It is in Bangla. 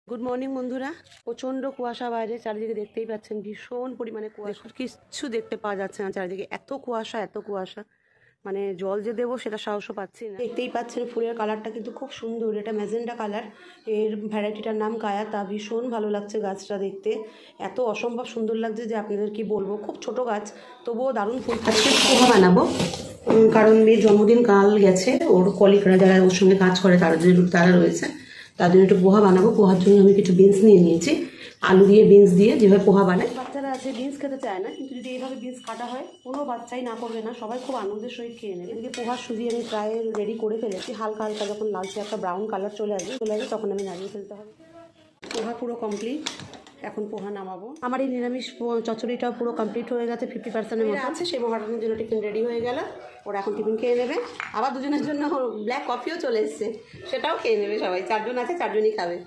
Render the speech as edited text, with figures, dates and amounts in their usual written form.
গুড মর্নিং বন্ধুরা। প্রচণ্ড কুয়াশা বাইরে, চারিদিকে দেখতেই পাচ্ছেন ভীষণ পরিমাণে কুয়াশা, কিচ্ছু দেখতে পাওয়া যাচ্ছে না চারিদিকে, এত কুয়াশা মানে জল যে দেবো সেটা সাহসও পাচ্ছি না। দেখতেই পাচ্ছেন ফুলের কালারটা কিন্তু খুব সুন্দর, এটা ম্যাজেন্ডা কালার, এর ভ্যারাইটিটার নাম কায়াতা। ভীষণ ভালো লাগছে গাছটা দেখতে, এত অসম্ভব সুন্দর লাগছে যে আপনাদের কি বলবো। খুব ছোট গাছ, তবুও দারুণ ফুল। আজকে পোহা বানাবো, কারণ মেয়ের জন্মদিন কাল গেছে, ওর কলিগরা যারা ওর সঙ্গে কাজ করে তারা রয়েছে, তার জন্য একটু পোহা বানাবো। পোহার জন্য আমি কিছু বিনস নিয়ে নিয়েছি, আলু দিয়ে বিনস দিয়ে যেভাবে পোহা বানায়। বাচ্চারা আছে বিনস খেতে চায় না, কিন্তু যদি এইভাবে বিনস কাটা হয় কোনো বাচ্চাই না করবে না, সবাই খুব আনন্দের সহিত খেয়ে নেবে। এদিকে পোহার সুজি আমি প্রায় রেডি করে ফেলেছি, হালকা হালকা যখন লালচে একটা ব্রাউন কালার চলে আসবে তখন আমি নামিয়ে ফেলতে হবে। পোহা পুরো কমপ্লিট, এখন পোহা নামাবো। আমার এই নিরামিষ চচ্চড়িটাও পুরো কমপ্লিট হয়ে গেছে, 50%-এর মতো আছে। সেই মহারানের জন্য টিফিন রেডি হয়ে গেল, ওরা এখন টিফিন খেয়ে নেবে। আবার দুজনের জন্য ব্ল্যাক কফিও চলে এসছে, সেটাও খেয়ে নেবে সবাই। 4 জন আছে, 4 জনই খাবে।